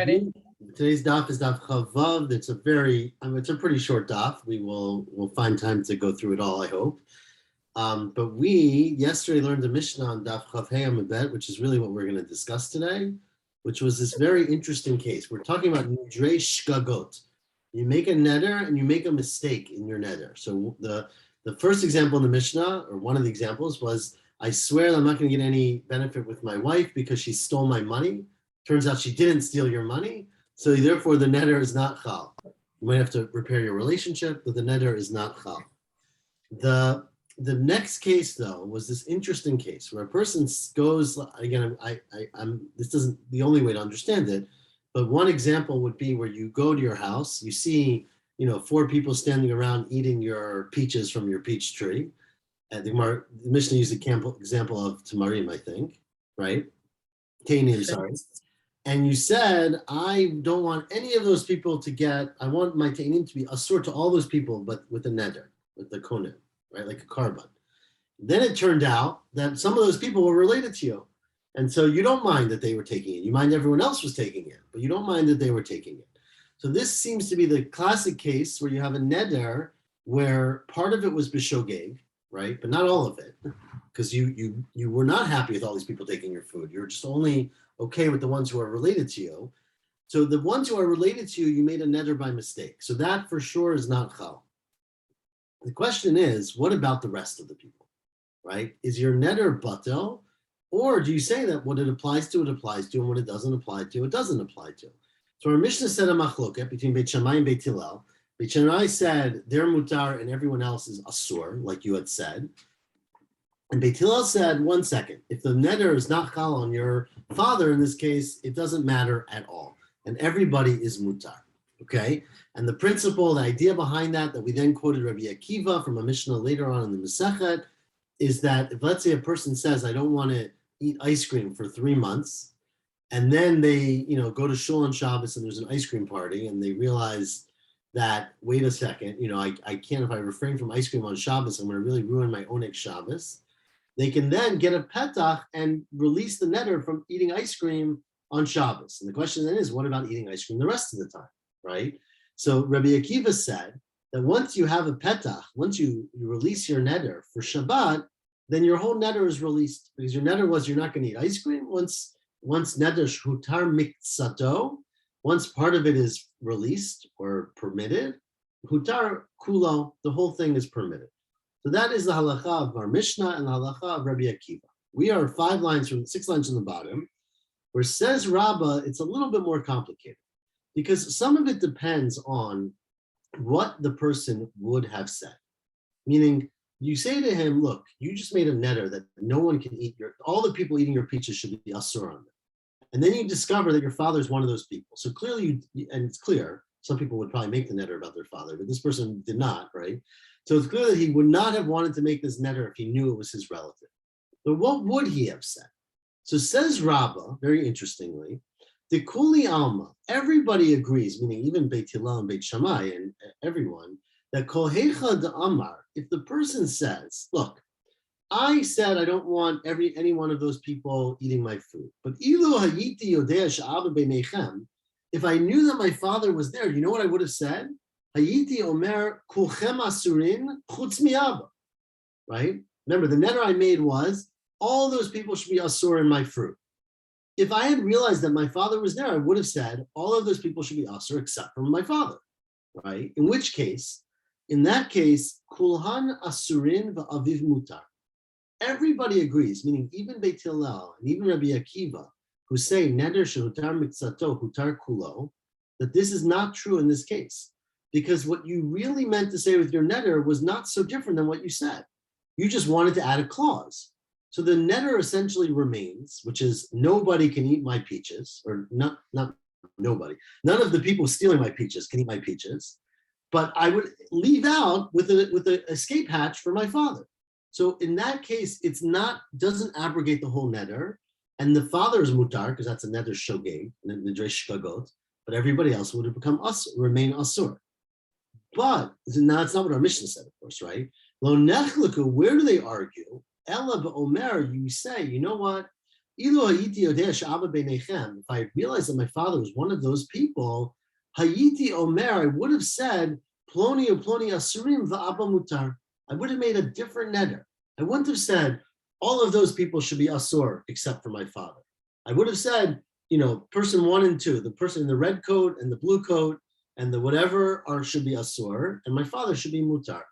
Ready? Today's daf is daf chavav. It's it's a pretty short daf. We'll find time to go through it all, I hope. But we yesterday learned the Mishnah on daf chav hey amabet, which is really what we're going to discuss today, which was this very interesting case. We're talking about nidrei shgagot. You make a neder and you make a mistake in your neder. So the first example in the Mishnah, or one of the examples, was I swear that I'm not going to get any benefit with my wife because she stole my money. Turns out she didn't steal your money, so therefore the neder is not chal. You might have to repair your relationship, but the neder is not chal. The next case, though, was this interesting case where a person goes, again, this isn't the only way to understand it, but one example would be where you go to your house, you see, 4 people standing around eating your peaches from your peach tree. And the Mishnah used the example of Tamarim, I think, right? Tainim, sorry. And you said, I don't want any of those people I want my Tainim to be asur to all those people, but with a neder, with the konim, right? Like a carbon. Then it turned out that some of those people were related to you. And so you don't mind that they were taking it. You mind everyone else was taking it, but you don't mind that they were taking it. So this seems to be the classic case where you have a neder where part of it was b'shogeg, right? But not all of it, because you were not happy with all these people taking your food. You're just only okay with the ones who are related to you. So the ones who are related to you, you made a neder by mistake. So that for sure is not chal. The question is, what about the rest of the people, right? Is your neder batel, or do you say that what it applies to, it applies to, and what it doesn't apply to, it doesn't apply to? So our Mishnah said a machloket between Beit Shammai and Beit Hillel. Beit Shammai said they're mutar and everyone else is asur, like you had said. And Beit Hillel said, 1 second, if the neder is not chal on your father, in this case, it doesn't matter at all. And everybody is mutar, okay? And the principle, the idea behind that we then quoted Rabbi Akiva from a Mishnah later on in the Masechet, is that if, let's say, a person says, I don't want to eat ice cream for 3 months, and then they, go to shul on Shabbos and there's an ice cream party, and they realize that, wait a second, I can't, if I refrain from ice cream on Shabbos, I'm going to really ruin my Oneg Shabbos. They can then get a petach and release the neder from eating ice cream on Shabbos. And the question then is, what about eating ice cream the rest of the time, right? So Rabbi Akiva said that once you have a petach, once you release your neder for Shabbat, then your whole neder is released, because your neder was you're not going to eat ice cream. Once neder shutar miktsato, once part of it is released or permitted, hutar kulo, the whole thing is permitted. So that is the halacha of our Mishnah and the halacha of Rabbi Akiva. We are 6 lines from the bottom, where says Rabbah, it's a little bit more complicated, because some of it depends on what the person would have said. Meaning, you say to him, look, you just made a neder that no one can eat all the people eating your peaches should be asur on them. And then you discover that your father is one of those people. So clearly, and it's clear, some people would probably make the neder about their father, but this person did not, right? So it's clear that he would not have wanted to make this neder if he knew it was his relative. But what would he have said? So says Rabbah, very interestingly, the Kuli Alma, everybody agrees, meaning even Beit Hillel and Beit Shammai and everyone, that Kol Heicha de Amar, if the person says, look, I said I don't want any one of those people eating my food, but Ilu Hayiti Yodea Sha'aba Beinechem, if I knew that my father was there, you know what I would have said? Hayiti Omer Kulchem Asurin Chutz Mi'aba, right? Remember, the neder I made was, all those people should be asur in my fruit. If I had realized that my father was there, I would have said, all of those people should be asur except for my father, right? In that case, Kulhan Asurin Va'aviv Mutar. Everybody agrees, meaning even Beit Hillel and even Rabbi Akiva, who say neder shehutar miktsato hutar kulo, that this is not true in this case, because what you really meant to say with your neder was not so different than what you said. You just wanted to add a clause. So the neder essentially remains, which is nobody can eat my peaches, or not nobody. None of the people stealing my peaches can eat my peaches, but I would leave out with an escape hatch for my father. So in that case, doesn't abrogate the whole neder, and the father is mutar because that's a neder shogeg, neder shgagot, but everybody else would have remain asur. But now that's not what our Mishnah said, of course, right? Lo nechleku, where do they argue? Ella ba'omer, you say, you know what? If I realized that my father was one of those people, Hayiti Omer, I would have said, Ploni or Ploni Asurim va'aba mutar. I would have made a different neder. I wouldn't have said, all of those people should be asur except for my father. I would have said, person 1 and 2, the person in the red coat and the blue coat and the whatever should be asur, and my father should be mutar.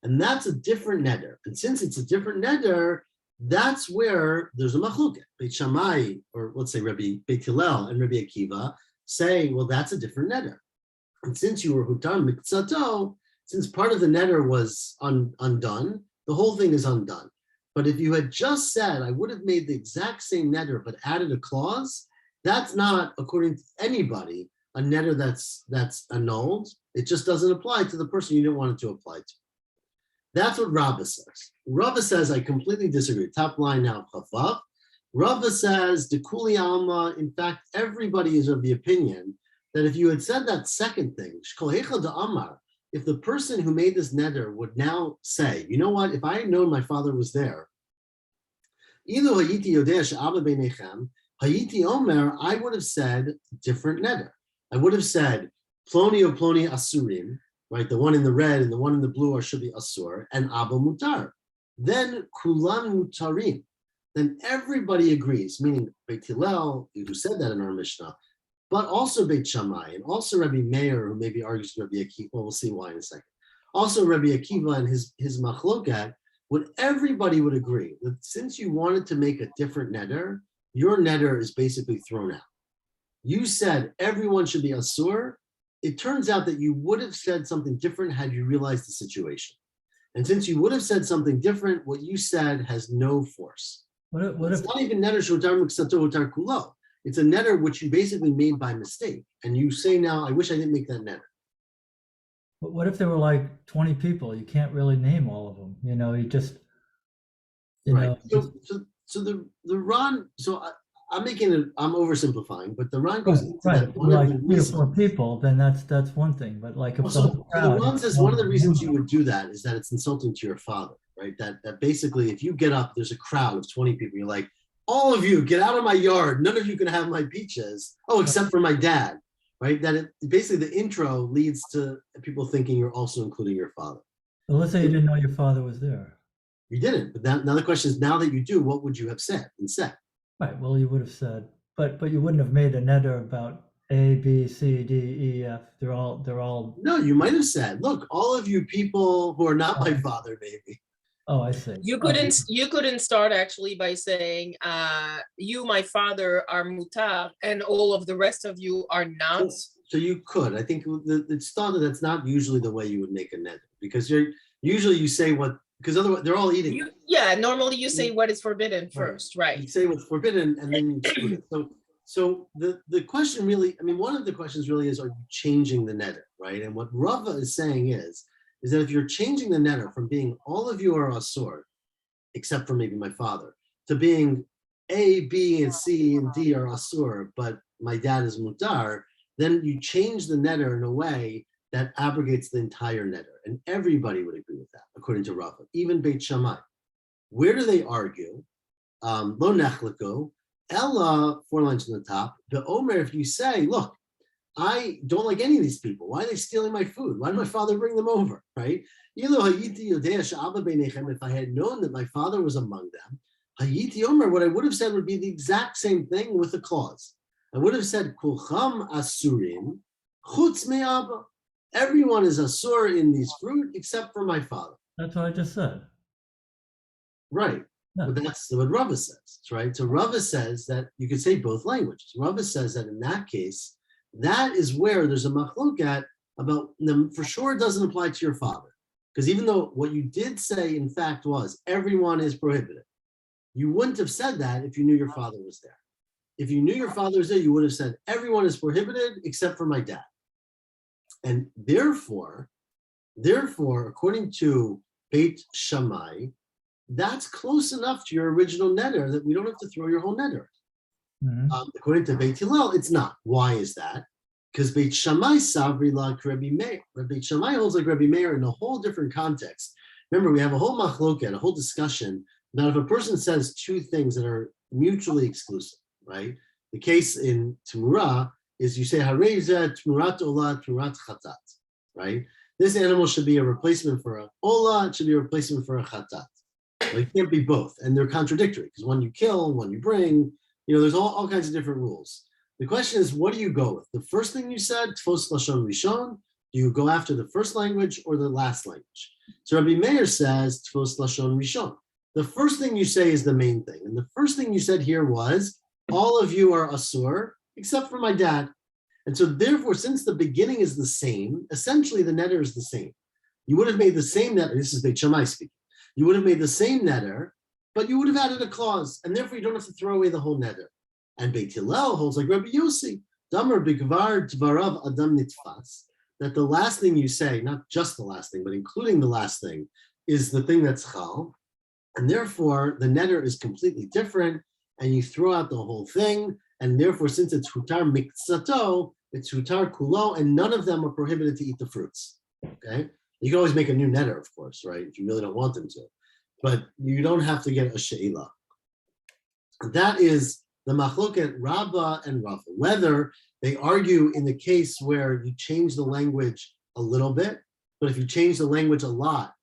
And that's a different neder. And since it's a different neder, that's where there's a machloket. Beit Shammai, or let's say Beit Hillel and Rabbi Akiva, say, well, that's a different neder. And since you were hutar mikzato, since part of the neder was undone, the whole thing is undone. But if you had just said, I would have made the exact same neder, but added a clause, that's not, according to anybody, a neder that's annulled. It just doesn't apply to the person you didn't want it to apply to. That's what Rava says. Rava says, I completely disagree. Top line now, Chafaf. Rava says, the Kuli Alma, in fact, everybody is of the opinion that if you had said that second thing, if the person who made this neder would now say, you know what, if I had known my father was there, Hayiti Omer, I would have said different neder. I would have said, Ploni or Ploni Asurim, right? The one in the red and the one in the blue should be Asur, and Abba Mutar. Then Kulan Mutarim. Then everybody agrees, meaning Beit Hillel, who said that in our Mishnah, but also Beit Shammai, and also Rabbi Meir, who maybe argues with Rabbi Akiva. Well, we'll see why in a second. Also Rabbi Akiva and his machlokat, everybody would agree that since you wanted to make a different neder, your neder is basically thrown out. You said everyone should be asur. It turns out that you would have said something different had you realized the situation. And since you would have said something different, what you said has no force. It's not even neder shotar miksato hotar kulo. It's a neder which you basically made by mistake. And you say now, I wish I didn't make that neder. But what if there were like 20 people? You can't really name all of them. You just, right. So the Ran, I'm oversimplifying, but the Ran goes into that. One like of the 3 or 4 people, then that's one thing. But like if the Ran says one of the reasons you would do that is that it's insulting to your father, right? That basically if you get up, there's a crowd of 20 people, you're like, all of you get out of my yard. None of you can have my peaches. Oh, except for my dad, right? That basically the intro leads to people thinking you're also including your father. Well, let's say you didn't know your father was there. You didn't, but now the question is, now that you do, what would you have said instead? Right. Well, you would have said, but you wouldn't have made a neder about A, B, C, D, E, F. They're all. No, you might have said, look, all of you people who are not my father, maybe. Oh, I see. You couldn't start actually by saying, you, my father, are mutar, and all of the rest of you are not. So you could. I think it's thought that that's not usually the way you would make a neder, because usually you say what, because otherwise they're all eating. Normally you say what is forbidden first, right? You say what's forbidden, and then you exclude it. So the question really, one of the questions really is, are you changing the neder, right? And what Rava is saying is that if you're changing the neder from being all of you are asur, except for maybe my father, to being A, B, and C, and D are asur, but my dad is mutar, then you change the neder in a way that abrogates the entire neder. And everybody would agree with that, according to Rava, even Beit Shammai. Where do they argue? Lo nechliku, Ella, 4 lines on the top, the Omer, if you say, look, I don't like any of these people. Why are they stealing my food? Why did my father bring them over, right? If I had known that my father was among them, Hayiti Omer, what I would have said would be the exact same thing with a clause. I would have said, Kulcham asurim, chutz me'aba. Everyone is asur in these fruit except for my father. That's what I just said. Right. Yeah. But that's what Rava says, right? So Rava says that you could say both languages. Rava says that in that case, that is where there's a machlokat about them. For sure, it doesn't apply to your father. Because even though what you did say, in fact, was everyone is prohibited, you wouldn't have said that if you knew your father was there. If you knew your father was there, you would have said everyone is prohibited except for my dad. And therefore, according to Beit Shammai, that's close enough to your original neder that we don't have to throw your whole neder. Mm-hmm. According to Beit Hillel, it's not. Why is that? Because Beit Shammai savri like Rabbi Meir. Beit Shammai holds like Rabbi Meir in a whole different context. Remember, we have a whole machloket, a whole discussion Now, if a person says two things that are mutually exclusive, right? The case in Tumura is you say, Hareza Tumurat Ola Tumurat Chatat, right? This animal should be a replacement for a Ola, it should be a replacement for a Chatat. But it can't be both, and they're contradictory because one you kill, one you bring, there's all kinds of different rules. The question is, what do you go with? The first thing you said, Tfos Lashon Rishon, do you go after the first language or the last language? So Rabbi Meir says, Tfos Lashon Rishon. The first thing you say is the main thing. And the first thing you said here was, all of you are Asur, except for my dad. And so therefore, since the beginning is the same, essentially the neder is the same. You would have made the same neder, this is Beit Shammai speaking. You would have made the same neder, but you would have added a clause, and therefore you don't have to throw away the whole neder. And Beit Hillel holds like Rabbi Yossi, Damar Bigvar Dvarav Adam Nitfas, that the last thing you say, not just the last thing, but including the last thing, is the thing that's chal. And therefore, the neder is completely different, and you throw out the whole thing, and therefore, since it's hutar miksato, it's hutar kulo, and none of them are prohibited to eat the fruits, okay? You can always make a new neder, of course, right, if you really don't want them to, but you don't have to get a she'ilah. That is the machloket Rabbah and Rava, whether they argue in the case where you change the language a little bit, but if you change the language a lot,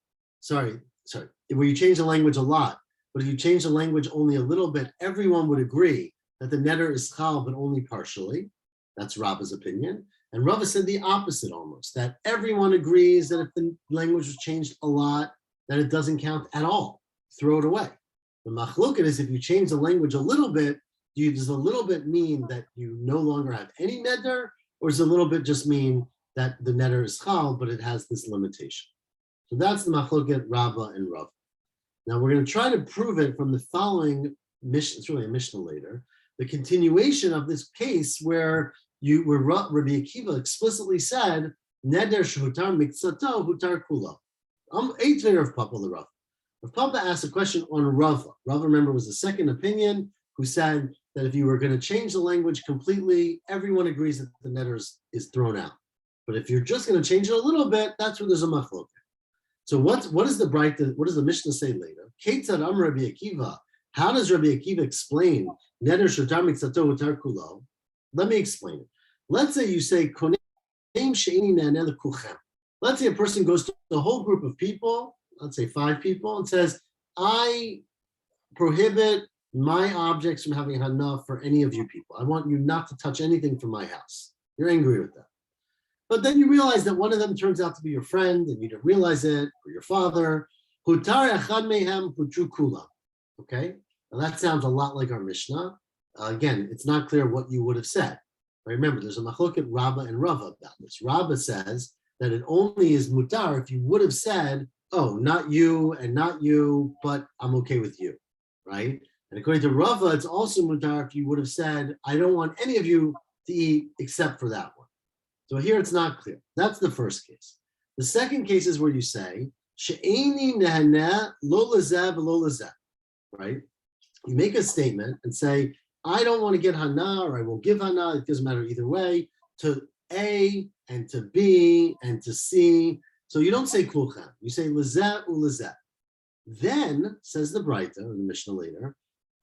where you change the language a lot, but if you change the language only a little bit, everyone would agree that the neder is chal, but only partially. That's Rabbah's opinion. And Rava said the opposite almost, that everyone agrees that if the language was changed a lot, that it doesn't count at all. Throw it away. The machloket is if you change the language a little bit, does a little bit mean that you no longer have any neder, or does a little bit just mean that the neder is chal, but it has this limitation? So that's the machloket Rabbah and Rava. Now we're going to try to prove it from the following Mishnah. It's really a Mishnah later. The continuation of this case where Rabbi Akiva explicitly said, Neder shehutar miksato hutar kulo. Eighth of Papa the Rav. Rav Papa asked a question on Rava. Rava, remember, was the second opinion who said that if you were going to change the language completely, everyone agrees that the neder is thrown out. But if you're just going to change it a little bit, that's where there's a machloket. So what does the Mishnah say later? Ketzad Am Rabbi Akiva. How does Rabbi Akiva explain neder shehutar miksato hutar kulo? Let me explain it. Let's say you say konem she'ini ne'aneh lekulchem. Let's say a person goes to a whole group of people, let's say 5 people, and says, I prohibit my objects from having hana for any of you people. I want you not to touch anything from my house. You're angry with that. But then you realize that one of them turns out to be your friend, and you didn't realize it, or your father. Hutar echad mehem hutru kulam. Okay? Now that sounds a lot like our Mishnah. Again, it's not clear what you would have said. Remember, there's a machloket Rabbah and Rava about this. Rabbah says that it only is mutar if you would have said, oh, not you and not you, but I'm okay with you, right? And according to Rava, it's also mutar if you would have said, I don't want any of you to eat except for that one. So here it's not clear. That's the first case. The second case is where you say, she'eni nehaneh lo lezeh v'lo lezeh, right? You make a statement and say, I don't want to get hana, or I won't give hana, it doesn't matter either way, to A and to B and to C. So you don't say kulchem, you say lezeh ulezeh. Then, says the Braita, or the Mishnah later,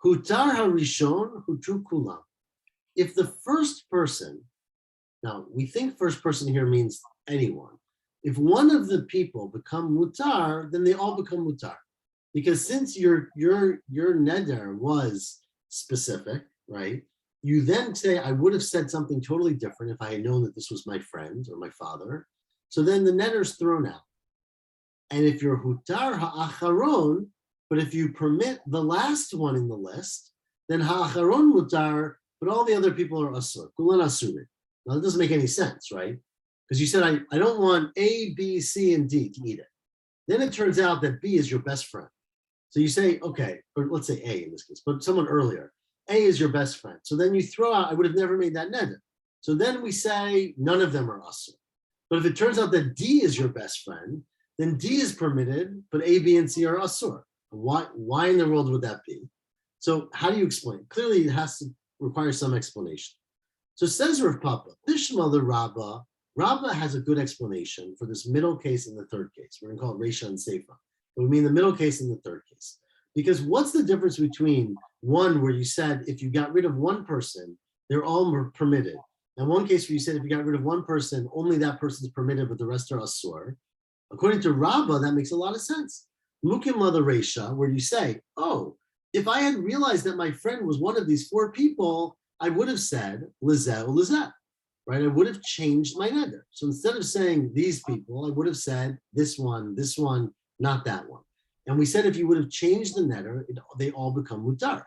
hutar harishon hutru kulam. If the first person, now we think first person here means anyone. If one of the people become mutar, then they all become mutar. Because since your neder was specific, right? You then say, I would have said something totally different if I had known that this was my friend or my father. So then the neder's thrown out. And if you're hutar ha'acharon, but if you permit the last one in the list, then ha'acharon mutar, but all the other people are asur, kulan asurin. Now that doesn't make any sense, right? Because you said, I don't want A, B, C, and D to eat it. Then it turns out that B is your best friend. So you say, okay, or let's say A in this case, but someone earlier, A is your best friend. So then you throw out, I would have never made that neder. So then we say none of them are asur. But if it turns out that D is your best friend, then D is permitted, but A, B, and C are asur. Why in the world would that be? So how do you explain? Clearly it has to require some explanation. So says Rav Papa, Bishma the Rabbah, Rabbah has a good explanation for this middle case and the third case. We're going to call it Reisha and Seifa. But we mean the middle case and the third case. Because what's the difference between one where you said if you got rid of one person, they're all permitted. And one case where you said if you got rid of one person, only that person's permitted, but the rest are asur. According to Rabbah, that makes a lot of sense. Mukim la Resha, where you say, oh, if I had realized that my friend was one of these four people, I would have said lizeh or lizeh, right? I would have changed my neder. So instead of saying these people, I would have said this one, not that one. And we said if you would have changed the neder, they all become mutar.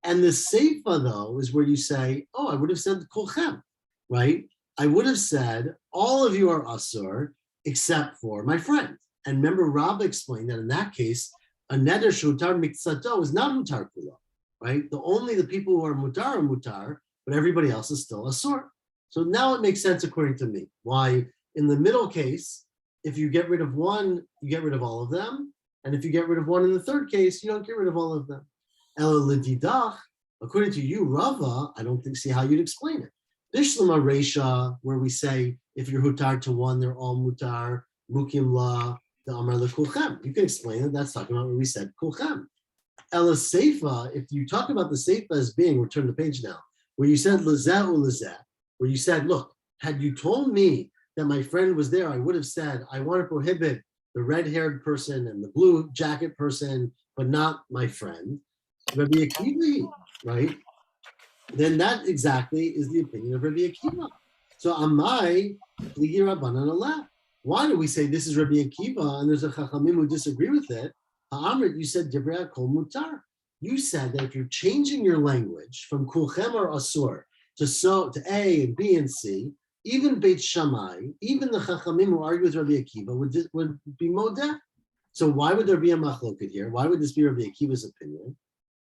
And the seifa, though, is where you say, oh, I would have said kulchem, right? I would have said all of you are asur except for my friend. And remember, Rabbah explained that in that case, a neder shutar miksato is not mutar kula, right? The people who are mutar, but everybody else is still asur. So now it makes sense according to me. Why in the middle case, if you get rid of one, you get rid of all of them. And if you get rid of one in the third case, you don't get rid of all of them. According to you, Rava, I don't see how you'd explain it. Bishlama Resha, where we say if you're hutar to one, they're all mutar, mukim la, the amar lekulchem. You can explain it. That's talking about where we said kulchem. Ela seifa, if you talk about the seifa as being, we'll turn the page now, where you said lezeh u lezeh, where you said, look, had you told me that my friend was there, I would have said, I want to prohibit the red-haired person and the blue jacket person, but not my friend. Rabbi Akiva, right? Then that exactly is the opinion of Rabbi Akiva. So Amai, Ligi Rabbanan Allah. Why do we say this is Rabbi Akiva and there's a Chachamim who disagree with it? Ha'amrit, you said Divrei Kol Mutar. You said that if you're changing your language from Kulchem or Asur to A and B and C, even Beit Shammai, even the Chachamim who argue with Rabbi Akiva would be modeh. So why would there be a machloket here? Why would this be Rabbi Akiva's opinion?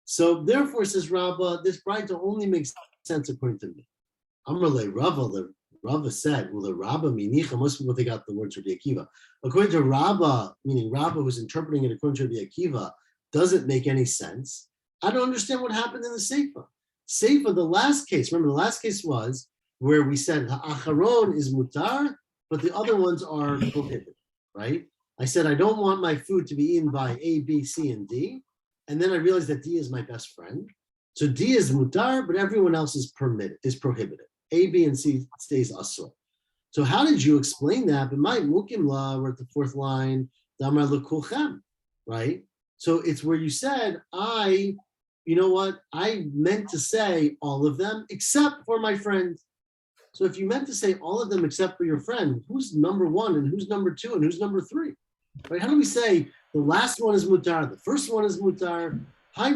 So therefore, says Rabbah, this brayta only makes sense according to me. Amrle Rabbah, the Rabbah said, well, the Rabbah minicha, most people take out the words Rabbi Akiva. According to Rabbah, meaning Rabbah who's interpreting it according to Rabbi Akiva, doesn't make any sense. I don't understand what happened in the Seifa. Seifa, the last case, remember the last case was where we said ha'acharon is mutar, but the other ones are prohibited, right? I said I don't want my food to be eaten by A, B, C, and D. And then I realized that D is my best friend. So D is mutar, but everyone else is prohibited. A, B, and C stays asur. So how did you explain that? But my mukim la, we're at the fourth line, damar lekulchem, right? So it's where you said, you know what? I meant to say all of them except for my friend. So if you meant to say all of them except for your friend, who's number one and who's number two and who's number three? Right? How do we say the last one is mutar, the first one is mutar? Hey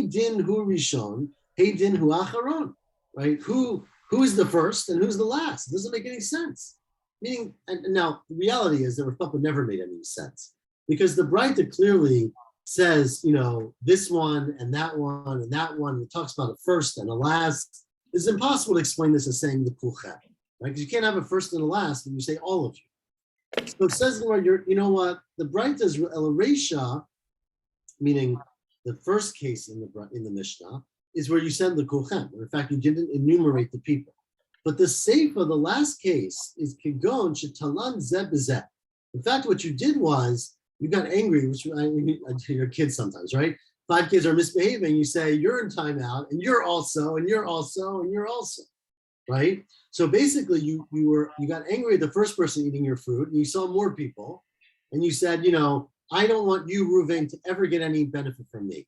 din hu rishon, hey din hu acharon, right? Who is the first and who's the last? It doesn't make any sense. Meaning, and now the reality is that Rav never made any sense because the Braita clearly says, you know, this one and that one and that one. It talks about a first and a last. It's impossible to explain this as saying the kulchem, right? Because you can't have a first and a last and you say all of you. So it says, you know what? The Braita is El Reisha, meaning the first case in the Mishnah, is where you said the kulchem. In fact, you didn't enumerate the people. But the Seifa, the last case, is Kigon Shetalan Zeb Zeb. In fact, what you did was you got angry, which I your kids sometimes, right? 5 kids are misbehaving. You say you're in timeout, and you're also, and you're also, and you're also, right? So basically, you got angry at the first person eating your fruit, and you saw more people, and you said, you know, I don't want you, Reuven, to ever get any benefit from me.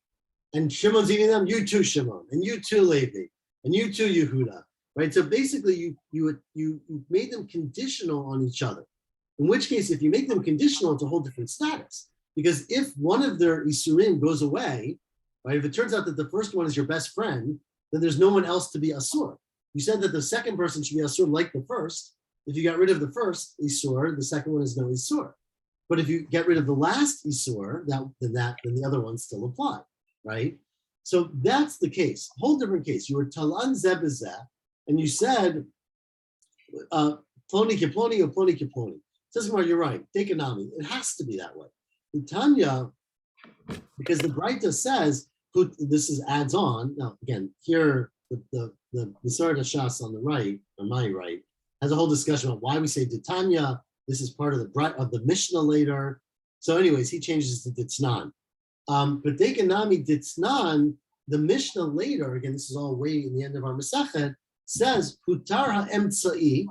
And Shimon's eating them, you too, Shimon, and you too, Levi, and you too, Yehuda, right? So basically, you made them conditional on each other. In which case, if you make them conditional, it's a whole different status. Because if one of their isurim goes away, right? If it turns out that the first one is your best friend, then there's no one else to be asur. You said that the second person should be asur like the first. If you got rid of the first isur, the second one is no isur. But if you get rid of the last isur, then the other ones still apply, right? So that's the case. A whole different case. You were talan zebezeh, and you said ploni kiploni or ploni kiploni. Says more, you're right. Take a nami. It has to be that way. In Tanya, because the Braita says, this is adds on. Now, again, here the Sarah Shas on the right, on my right, has a whole discussion about why we say Tanya. This is part of the Mishnah later. So, anyways, he changes to Ditznan. But Dekanami Ditznan, the Mishnah later, again, this is all way in the end of our Masachet, says Hutar ha'emtsa'i,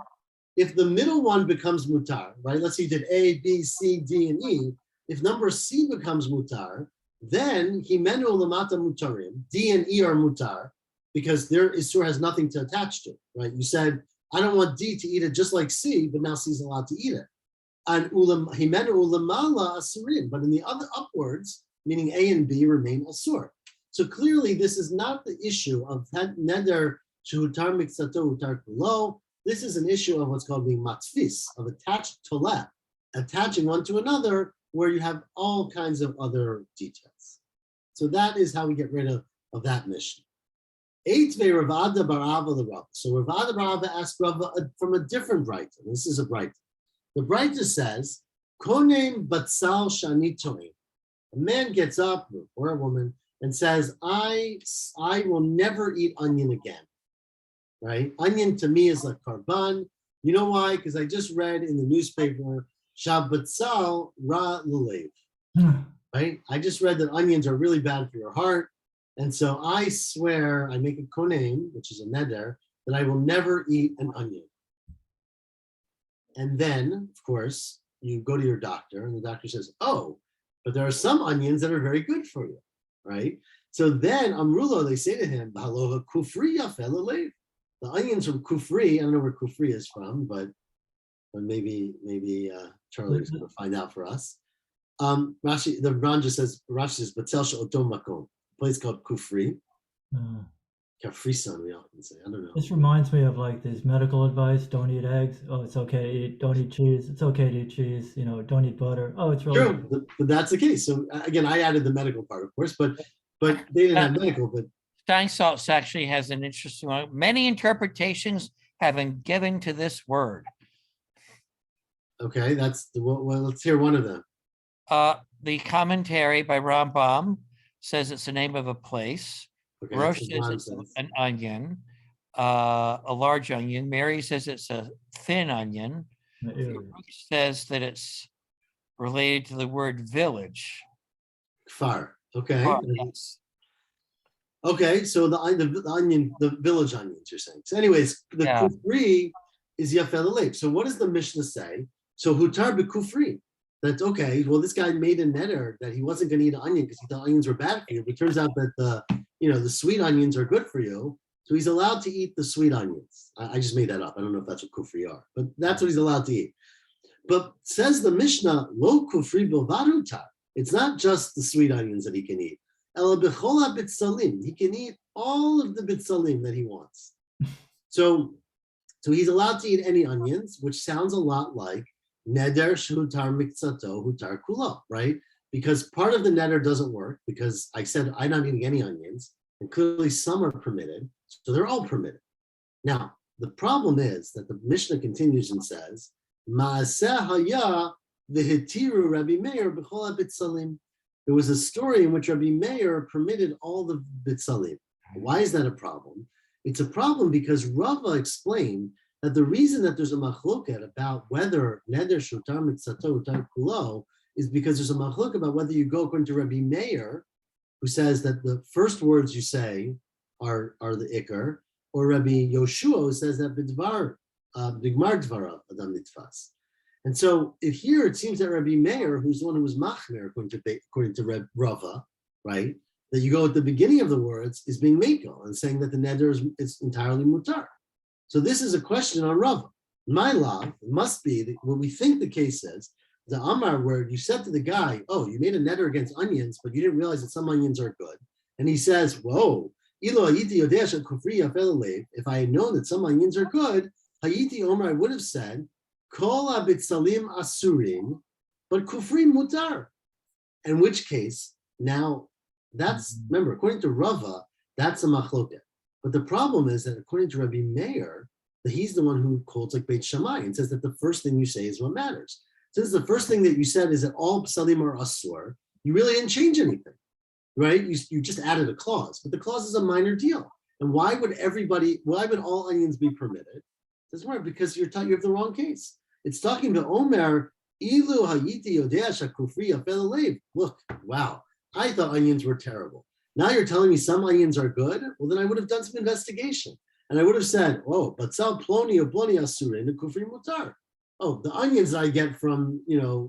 if the middle one becomes mutar, right? Let's say you did A, B, C, D, and E. If number C becomes mutar, then himenu lamata mutarim, D and E are mutar, because their isur has nothing to attach to, right? You said, I don't want D to eat it just like C, but now C's allowed to eat it. And himenu ulamala asurim, but in the other upwards, meaning A and B remain asur. So clearly this is not the issue of neder shehutar miksato hutar kulo. This is an issue of what's called being matfis, of attached tolet, attaching one to another, where you have all kinds of other details. So that is how we get rid of that mission. Eitve Ravada Barava the Rav. So Ravada Barava asked Rava from a different Braita. This is a Braita. The Braita says, Konem Batsal Shani Toim. A man gets up, or a woman, and says, I will never eat onion again. Right? Onion to me is like karban. You know why? Because I just read in the newspaper, Shabbatzal ra l'lev. Right? I just read that onions are really bad for your heart. And so I swear, I make a konem, which is a neder, that I will never eat an onion. And then, of course, you go to your doctor and the doctor says, oh, but there are some onions that are very good for you. Right? So then, Amrulo, they say to him, B'halova kufri yafeh l'lev. The onions from Kufri, I don't know where Kufri is from, but maybe Charlie is going to find out for us. Rashi, the Ran just says, Rashi says, Batel she'oto makom, a place called Kufri. Kafrisan, we often say, I don't know. This reminds me of like this medical advice: don't eat eggs. Oh, it's okay to eat. Don't eat cheese. It's okay to eat cheese. You know, don't eat butter. Oh, it's really true. But that's the case. So again, I added the medical part, of course, but they didn't have medical, but Steinsaltz actually has an interesting one. Many interpretations have been given to this word. Okay, well, let's hear one of them. The commentary by Rambam says it's the name of a place. Okay, Rosh says it's an onion, a large onion. Mary says it's a thin onion. Rosh says that it's related to the word village. Kfar. Okay. Yes. Okay, so the onion, the village onions, you're saying. So, anyways, the kufri is yafeh l'lev. So, what does the Mishnah say? So, hutar b'kufri. That's okay. Well, this guy made a neder that he wasn't going to eat an onion because he thought onions were bad for you. But it turns out that the sweet onions are good for you. So he's allowed to eat the sweet onions. I just made that up. I don't know if that's what kufri are, but that's what he's allowed to eat. But says the Mishnah, lo kufri bilvad hutar. It's not just the sweet onions that he can eat. Ela b'chol bitzalim. He can eat all of the bitzalim that he wants. So he's allowed to eat any onions, which sounds a lot like neder shehutar miksato hutar kulo, right? Because part of the neder doesn't work because I said I'm not eating any onions, and clearly some are permitted, so they're all permitted. Now, the problem is that the Mishnah continues and says, Ma'aseh haya v'hitiru Rabbi Meir b'chol bitzalim. There was a story in which Rabbi Meir permitted all the bitzalim. Why is that a problem? It's a problem because Rava explained that the reason that there's a machloket about whether neder shutar mitzato utar kulo is because there's a machloket about whether you go according to Rabbi Meir, who says that the first words you say are the ikar, or Rabbi Yoshua, who says that b'dvar b'gmar dvarav adam nitfas. And so here it seems that Rabbi Meir, who's the one who was machmer according to Rava, right, that you go at the beginning of the words is being meko and saying that the neder is entirely mutar. So this is a question on Rava. My law must be what we think the case is, the Amar word you said to the guy, oh, you made a neder against onions, but you didn't realize that some onions are good. And he says, whoa, if I had known that some onions are good, Hayiti Omar, I would have said, Kol abitzalim asurim, but kufri mutar. In which case, now that's, remember, according to Rava, that's a machloket. But the problem is that according to Rabbi Meir, that he's the one who quotes like Beit Shammai and says that the first thing you say is what matters. Since the first thing that you said is that all psalim are asur, you really didn't change anything, right? You just added a clause, but the clause is a minor deal. And why would all onions be permitted? It doesn't work because you have the wrong case. It's talking to Omer, Ilu Hayiti Yodea Shakufri Afel. Look, wow. I thought onions were terrible. Now you're telling me some onions are good? Well, then I would have done some investigation. And I would have said, oh, but sal ploni or ploni asure in the kufri mutar. Oh, the onions that I get from,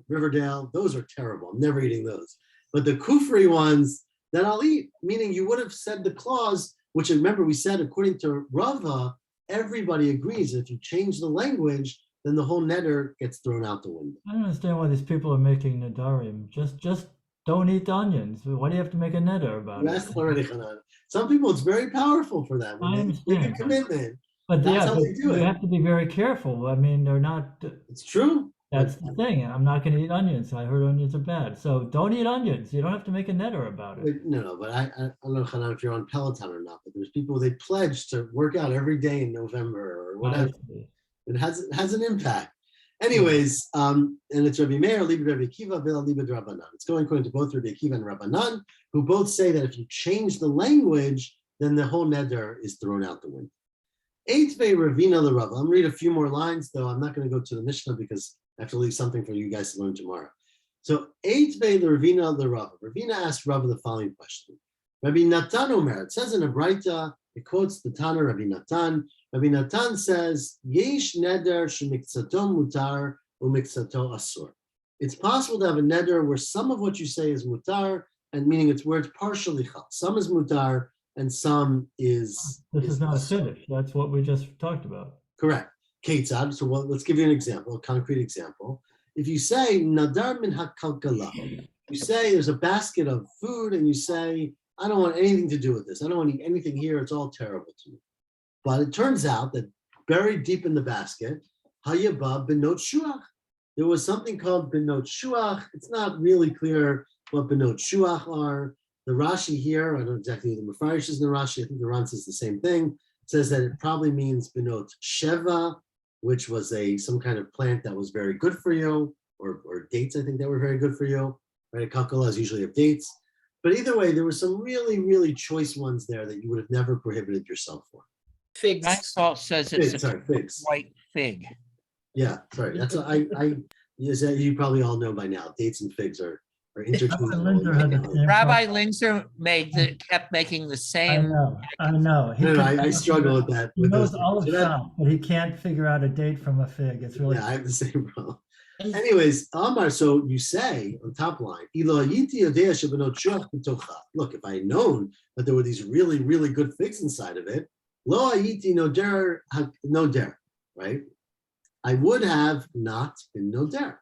Riverdale, those are terrible. I'm never eating those. But the kufri ones that I'll eat, meaning you would have said the clause, which remember we said, according to Rava, everybody agrees if you change the language, then the whole neder gets thrown out the window. I don't understand why these people are making Nedarim. Just don't eat the onions. Why do you have to make a neder about You it? asked already, Hanan. Some people, it's very powerful for them. I When they make a understand. commitment, But that's yeah, how but they do you it. have to be very careful. I mean, they're not. It's true. That's the thing. I'm not going to eat onions. I heard onions are bad. So don't eat onions. You don't have to make a neder about it. No, but I don't know, Hanan, if you're on Peloton or not, but there's people, they pledge to work out every day in November or whatever. It has an impact. Anyways, and it's Rabbi Meir, Libed Rabbi Akiva, Vila Libed Rabbanan. It's going according to both Rabbi Akiva and Rabbanan, who both say that if you change the language, then the whole neder is thrown out the window. Eitvei Ravina l'Rava. I'm gonna read a few more lines, though I'm not going to go to the Mishnah because I have to leave something for you guys to learn tomorrow. So Eitvei Ravina l'Rava. Ravina asked Rava the following question. Rabbi Natan Omer, it says in a Braita, it quotes the Tana Rabbi Natan. Rabbi Natan says, Yesh neder shemiksato mutar umiksato asur. It's possible to have a neder where some of what you say is mutar, and meaning it's where it's partially chal. Some is mutar and some is. This is not asur. finished. That's what we just talked about. Correct. Ketzad. So let's give you an example, a concrete example. If you say nadar min hakalkala, you say there's a basket of food, and you say, I don't want anything to do with this. I don't want to eat anything here. It's all terrible to me. But it turns out that buried deep in the basket, hayaba benot shuach. There was something called benot shuach. It's not really clear what benot shuach are. The Rashi here, I don't know exactly the Mefarish is in the Rashi. I think the Ran says the same thing. It says that it probably means benot sheva, which was some kind of plant that was very good for you, or dates, I think that were very good for you. Right, kakala is usually of dates. But either way, there were some really, really choice ones there that you would have never prohibited yourself for. Figs. Nice Salt says it's Figs. white fig. Yeah, sorry. That's you probably all know by now. Dates and figs are interchangeable. Rabbi Linzer kept making the I same. know. I struggle with that. He knows all of shop, but he can't figure out a date from a fig. It's really. Yeah, I have the same problem. Anyways, Amar, so you say on top line, look, if I had known that there were these really, really good figs inside of it, lo ayiti noder, right? I would have not been noder.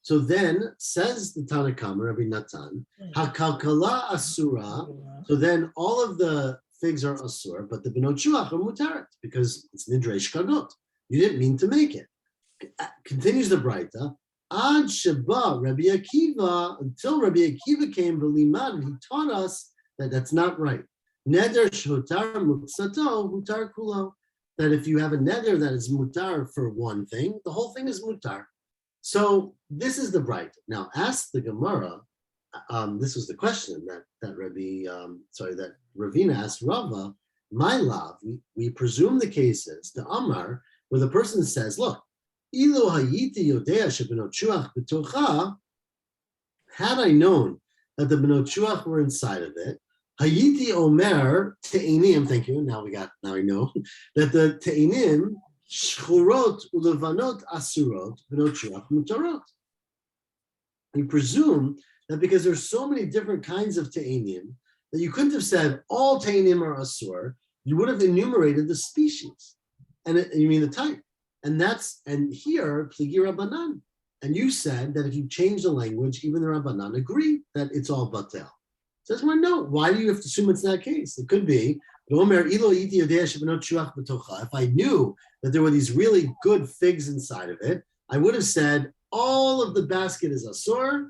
So then says the Tanakama, Rabbi Natan, hakalkala asura. So then all of the figs are asur, but the benot shuach are mutaret because it's nidrei shkagot. You didn't mean to make it. Continues the Braita, Ad Sheba Rabbi Akiva, until Rabbi Akiva came, V'limad, and he taught us that that's not right. Neder shotar mutsato mutar kulo. That if you have a neder that is mutar for one thing, the whole thing is mutar. So this is the Braita. Now ask the Gemara. This was the question that Ravina asked Rava. My love, we presume the cases, the Amar, where the person says, look. Had I known that the benot shuach were inside of it, hayiti omer te'inim. Thank you. Now I know that the te'inim shchurot ulevanot asurot benot shuach mutarot. We presume that because there's so many different kinds of te'inim that you couldn't have said all te'inim are asur. You would have enumerated the species, and you mean the type. And here, pligi Rabbanan. And you said that if you change the language, even the Rabbanan agree that it's all batel. Says, well, no, why do you have to assume it's that case? It could be, if I knew that there were these really good figs inside of it, I would have said, all of the basket is asur,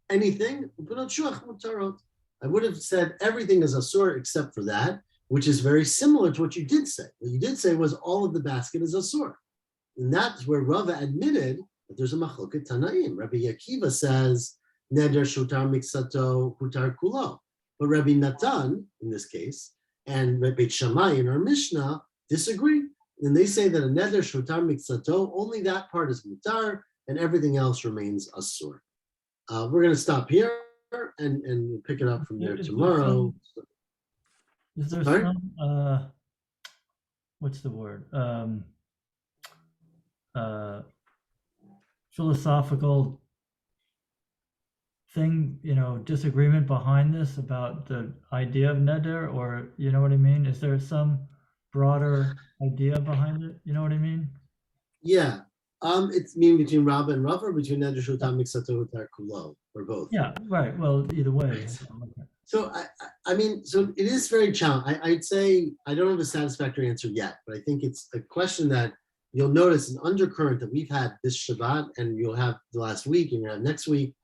anything, I would have said everything is asur except for that, which is very similar to what you did say. What you did say was all of the basket is asur. And that's where Rava admitted that there's a machloket Tanaim. Rabbi Akiva says, neder shotar miksato hutar kulo. But Rabbi Natan, in this case, and Rabbi Shammai in our Mishnah disagree. And they say that a neder shotar miksato, only that part is mutar, and everything else remains asur. We're going to stop here. and we'll pick it up from there Is there tomorrow. Is there Sorry? some what's the word? Philosophical thing, disagreement behind this about the idea of neder, or you know what I mean? Is there some broader idea behind it? You know what I mean? Yeah. It's mean between Rabba and Rav, or between Neder Shutam Miksato Utar Kulo, or both. Yeah, right. Well, either way. Right. So I mean, so it is very challenging. I'd say I don't have a satisfactory answer yet, but I think it's a question that you'll notice an undercurrent that we've had this Shabbat, and you'll have the last week, and you'll have next week,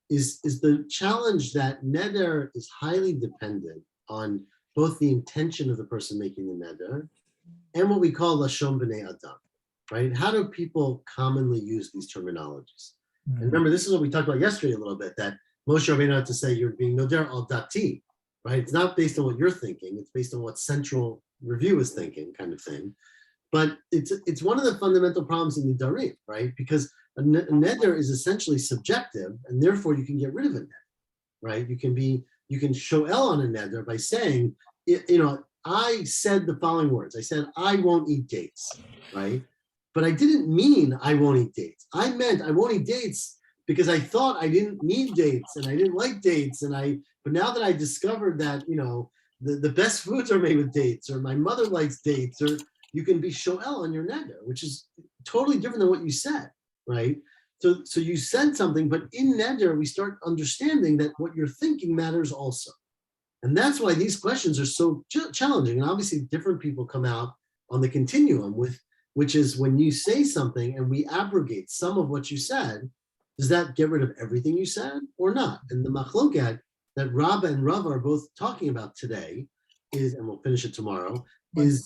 is the challenge that neder is highly dependent on both the intention of the person making the neder and what we call lashon b'nei adam, right? How do people commonly use these terminologies? And remember, this is what we talked about yesterday a little bit, that Moshe Rabbeinu had to say you're being noder al dati, right? It's not based on what you're thinking, it's based on what central review is thinking, kind of thing. But it's one of the fundamental problems in Nedarim, right? Because a neder is essentially subjective, and therefore you can get rid of a neder, right? You can show el on a neder by saying, I said the following words. I said, I won't eat dates, right? But I didn't mean I won't eat dates. I meant I won't eat dates because I thought I didn't need dates and I didn't like dates. But now that I discovered that, the best foods are made with dates, or my mother likes dates, or you can be shoel on your neder, which is totally different than what you said, right? So you said something, but in neder, we start understanding that what you're thinking matters also. And that's why these questions are so challenging. And obviously different people come out on the continuum which is when you say something and we abrogate some of what you said, does that get rid of everything you said or not? And the machloket that Rabba and Rava are both talking about today is, and we'll finish it tomorrow, is,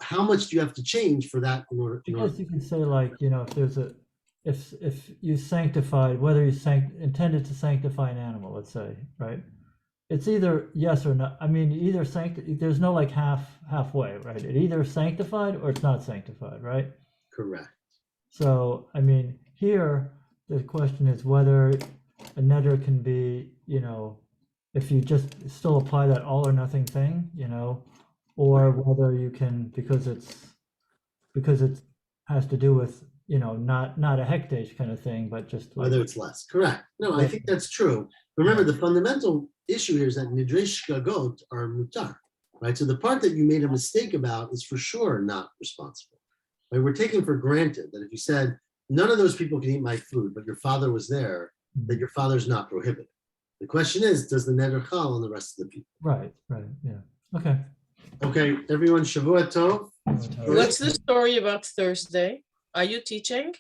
how much do you have to change for that in order? I guess you can say, like, if there's if you sanctified, whether you intended to sanctify an animal, let's say, right? It's either yes or no. I mean, either there's no like halfway, right? It either sanctified or it's not sanctified, right? Correct. So, I mean, here the question is whether a neder can be, if you just still apply that all or nothing thing, or whether you can, because it has to do with, not a hekdesh kind of thing, but just like, whether it's less. Correct. No, I think that's true. Remember, the fundamental issue here is that nidrei shgagot are mutar, right? So the part that you made a mistake about is for sure not responsible. Right? We're taking for granted that if you said none of those people can eat my food, but your father was there, that your father's not prohibited. The question is, does the neder chal on the rest of the people? Right, yeah. Okay, everyone, Shavua Tov. What's the story about Thursday? Are you teaching?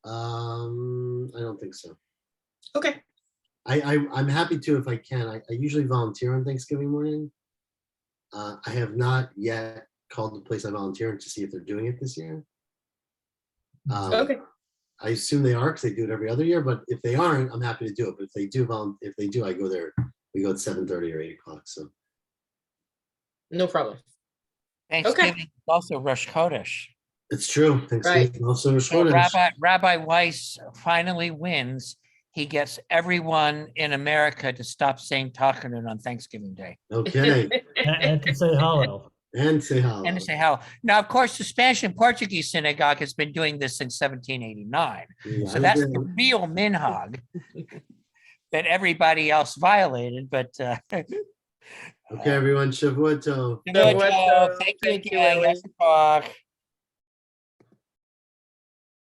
I don't think so. Okay. I'm happy to if I can. I usually volunteer on Thanksgiving morning. I have not yet called the place I volunteer in to see if they're doing it this year. Okay. I assume they are because they do it every other year. But if they aren't, I'm happy to do it. But if they do, I go there. We go at 7:30 or 8 o'clock. So no problem. Thanksgiving is also Rosh Chodesh. It's true. Thanksgiving also Rosh Chodesh. Rabbi Weiss finally wins. He gets everyone in America to stop saying Tachanun on Thanksgiving Day. Okay. and to say Hallel. And say Hallel. And to say Hallel. Now, of course, the Spanish and Portuguese synagogue has been doing this since 1789. Yeah, so that's the real minhag that everybody else violated. But okay, everyone, Shavua Tov. Thank you again. Let's talk.